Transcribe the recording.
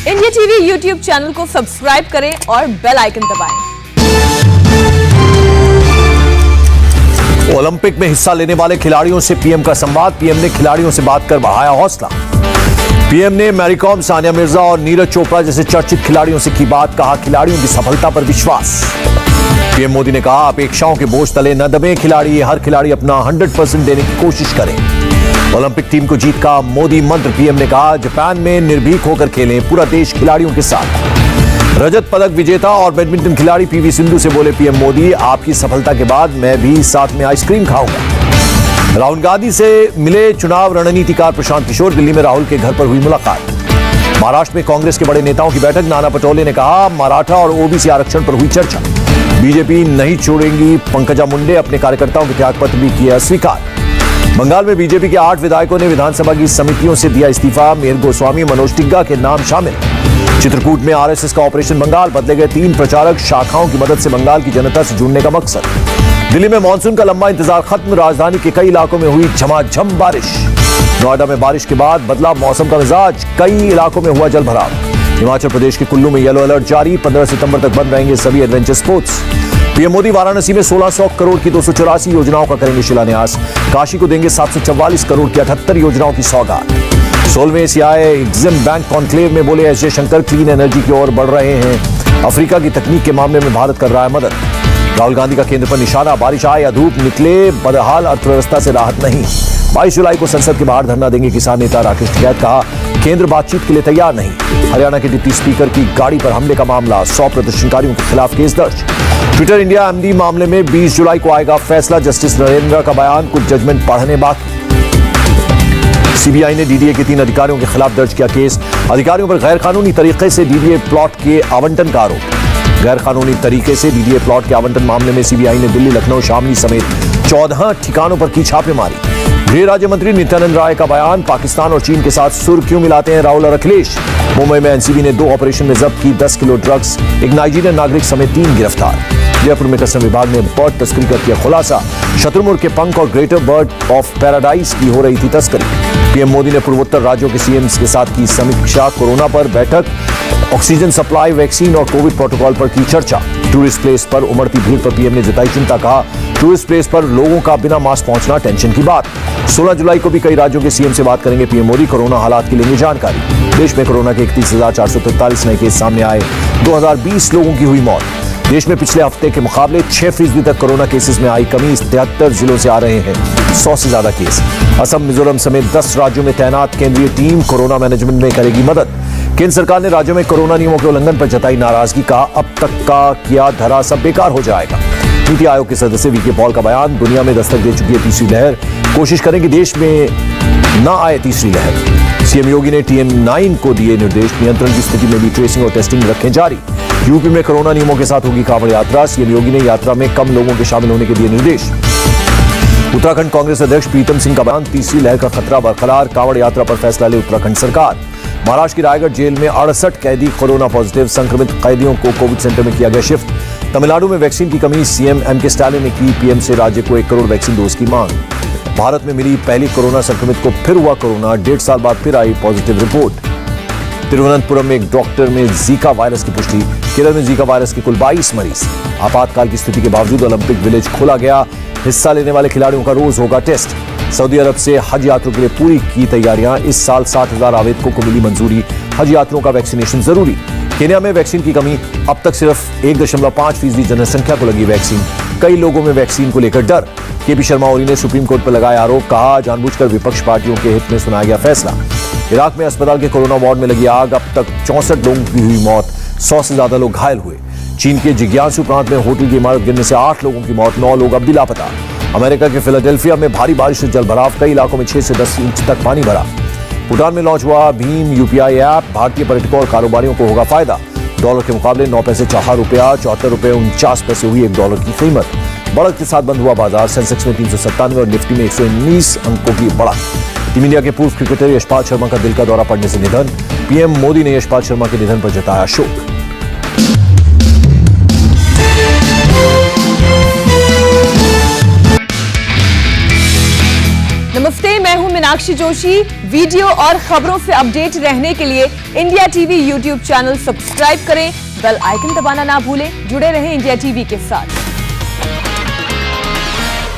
India TV YouTube channel को subscribe करें और बेल आइकन दबाएं। ओलंपिक में हिस्सा लेने वाले खिलाड़ियों से पीएम का संवाद। पीएम ने खिलाड़ियों से बात कर बढ़ाया हौसला। पीएम ने मैरी कॉम, सानिया मिर्जा और नीरज चोपड़ा जैसे चर्चित खिलाड़ियों से की बात। कहा खिलाड़ियों की सफलता पर विश्वास। पीएम मोदी ने कहा अपेक्षाओं के बोझ तले न दबे खिलाड़ी, हर खिलाड़ी अपना 100% देने की कोशिश करें। ओलंपिक टीम को जीत का मोदी मंत्र। पीएम ने कहा जापान में निर्भीक होकर खेलें, पूरा देश खिलाड़ियों के साथ। रजत पदक विजेता और बैडमिंटन खिलाड़ी पीवी सिंधु से बोले पीएम मोदी, आपकी सफलता के बाद मैं भी साथ में आइसक्रीम खाऊंगा। राहुल गांधी से मिले चुनाव रणनीतिकार प्रशांत किशोर। दिल्ली में राहुल के घर पर हुई मुलाकात। महाराष्ट्र में कांग्रेस के बड़े नेताओं की बैठक। नाना पटोले ने कहा मराठा और ओबीसी आरक्षण पर हुई चर्चा। बीजेपी नहीं छोड़ेंगी पंकजा मुंडे। अपने कार्यकर्ताओं के त्यागपत्र भी किया स्वीकार। बंगाल में बीजेपी के 8 विधायकों ने विधानसभा की समितियों से दिया इस्तीफा। मेहर गोस्वामी, मनोज टिग्गा के नाम शामिल। चित्रकूट में आरएसएस का ऑपरेशन बंगाल। बदले गए 3 प्रचारक। शाखाओं की मदद से बंगाल की जनता से जुड़ने का मकसद। दिल्ली में मानसून का लंबा इंतजार खत्म। राजधानी के कई इलाकों में हुई झमाझम बारिश। नोएडा में बारिश के बाद बदला मौसम का मिजाज। कई इलाकों में हुआ जलभराव। हिमाचल प्रदेश के कुल्लू में येलो अलर्ट जारी। 15 सितंबर तक बंद रहेंगे सभी adventure sports. PM Modi Varanasi में 1600 करोड़ की 284 योजनाओं का करेंगे शिलान्यास। काशी को देंगे 744 करोड़ की 78 योजनाओं की सौगात। 16वें एशियाई एग्जिम बैंक कॉन्क्लेव में बोले एस जयशंकर क्लीन एनर्जी की ओर बढ़ रहे हैं। अफ्रीका की तकनीक के मामले में भारत कर रहा है मदद। राहुल गांधी का केंद्र पर निशाना। बारिश आए या धूप निकले, बदहाल अर्थव्यवस्था से राहत नहीं। 22 जुलाई को संसद के बाहर धरना देंगे किसान नेता राकेश टिकैत। कहा केंद्र बातचीत के लिए तैयार नहीं। हरियाणा के डिप्टी स्पीकर की गाड़ी पर हमले का मामला। 100 प्रदर्शनकारियों के खिलाफ केस दर्ज। ट्विटर इंडिया एमडी मामले में 20 जुलाई को आएगा फैसला। जस्टिस नरेंद्र का बयान, कुछ जजमेंट पढ़ने बाकी। सीबीआई ने डीडीए के 3 अधिकारियों के खिलाफ दर्ज किया केस। अधिकारियों पर गैर कानूनी तरीके से डीडीए प्लॉट के आवंटन का आरोप। गैर कानूनी तरीके से डीडीए प्लॉट के आवंटन मामले में सीबीआई ने दिल्ली, लखनऊ, शामली समेत 14 ठिकानों पर की छापेमारी। गृह राज्य मंत्री नित्यानंद राय का बयान, पाकिस्तान और चीन के साथ सुर क्यों मिलाते हैं राहुल और अखिलेश। मुंबई में एनसीबी ने 2 ऑपरेशन में जब्त की 10 किलो ड्रग्स। एक नाइजीरियन नागरिक समेत 3 गिरफ्तार। जयपुर में कस्टम विभाग ने बर्ड तस्करी का किया खुलासा। शत्रुमुर्ग के पंख और ग्रेटर बर्ड ऑफ पैराडाइज की हो रही थी तस्करी। पीएम मोदी ने पूर्वोत्तर राज्यों के सीएम्स के साथ की समीक्षा। कोरोना पर बैठक। ऑक्सीजन सप्लाई, वैक्सीन और कोविड प्रोटोकॉल पर की चर्चा। टूरिस्ट प्लेस पर उमड़ती भीड़ पर पीएम ने जताई चिंता। कहा टूरिस्ट प्लेस पर लोगों का बिना मास्क पहुंचना टेंशन की बात। 16 जुलाई को भी कई राज्यों के सीएम से बात करेंगे पीएम मोदी। कोरोना हालात की लेंगे जानकारी। देश में कोरोना के 31,443 नए केस सामने आए। 2020 लोगों की हुई मौत। देश में पिछले हफ्ते के मुकाबले 6% तक कोरोना केसेस में आई कमी। 73 जिलों से आ रहे हैं 100 से ज्यादा केस। असम, मिजोरम समेत 10 राज्यों में तैनात केंद्रीय टीम कोरोना मैनेजमेंट में करेगी मदद। केंद्र सरकार ने राज्यों में कोरोना नियमों के उल्लंघन पर जताई नाराजगी। कहा अब तक का किया धरा सब बेकार हो जाएगा। नीति आयोग के सदस्य वीके पॉल का बयान, दुनिया में दस्तक दे चुकी है तीसरी लहर। कोशिश करें कि देश में न आए तीसरी लहर। सीएम योगी ने TN9 को दिए निर्देश। नियंत्रण की स्थिति में भी ट्रेसिंग और टेस्टिंग रखें जारी। यूपी में कोरोना नियमों के साथ होगी कांवड़ यात्रा। सीएम योगी ने यात्रा में कम लोगों के शामिल होने के दिए निर्देश। उत्तराखंड कांग्रेस अध्यक्ष प्रीतम सिंह का बयान, तीसरी लहर का खतरा बरकरार। कांवड़ यात्रा पर फैसला ले उत्तराखंड सरकार। महाराष्ट्र की रायगढ़ जेल में 68 कैदी कोरोना पॉजिटिव। संक्रमित कैदियों को कोविड सेंटर में किया गया शिफ्ट। तमिलनाडु में वैक्सीन की कमी। सीएम MK स्टालिन ने की पीएम से राज्य को 1 करोड़ वैक्सीन डोज की मांग। भारत में मिली पहली कोरोना संक्रमित को फिर हुआ कोरोना। 1.5 साल बाद फिर आई पॉजिटिव रिपोर्ट। तिरुवनंतपुरम में एक डॉक्टर में जीका वायरस की पुष्टि। केरल में जीका वायरस के कुल 22 मरीज। आपातकाल की स्थिति के बावजूद ओलंपिक विलेज खोला गया। हिस्सा लेने वाले खिलाड़ियों का रोज होगा टेस्ट। सऊदी अरब से हज यात्रियों के लिए पूरी की तैयारियां। इस साल 60,000 आवेदकों को मिली मंजूरी। हज यात्रियों का वैक्सीनेशन जरूरी। केन्या में वैक्सीन की कमी। अब तक सिर्फ 1.5% जनसंख्या को लगी वैक्सीन। कई लोगों में वैक्सीन को लेकर डर। केपी शर्मा ओली ने सुप्रीम कोर्ट पर लगाया आरोप। कहा जानबूझकर विपक्ष पार्टियों के हित में सुनाया गया फैसला। इराक में अस्पताल के कोरोना वार्ड में लगी आग। अब तक 64 लोगों की हुई मौत। 100 से ज्यादा लोग घायल हुए। चीन के जिज्ञासु प्रांत में होटल की इमारत गिरने से 8 लोगों की मौत। 9 लोग अब भी लापता। अमेरिका के फिलाडेल्फिया में भारी बारिश से जलभराव। कई इलाकों में 6 से 10 इंच तक पानी भरा। भूटान में लॉन्च हुआ भीम UPI ऐप। भारतीय पर्यटकों और कारोबारियों को होगा फायदा। डॉलर के मुकाबले 9 पैसे 4 रुपया, 74 रुपये 49 पैसे हुई $1 की कीमत। बढ़त के साथ बंद हुआ बाजार। सेंसेक्स में 397 और निफ्टी में 119 अंकों की बढ़त। टीम इंडिया के पूर्व क्रिकेटर यशपाल शर्मा का दिल का दौरा पड़ने से निधन। पीएम मोदी ने यशपाल शर्मा के निधन पर जताया शोक। नमस्ते, मैं हूं मीनाक्षी जोशी। वीडियो और खबरों से अपडेट रहने के लिए India TV YouTube channel subscribe करें, बेल आइकन दबाना ना भूलें। जुड़े रहें इंडिया टीवी के साथ।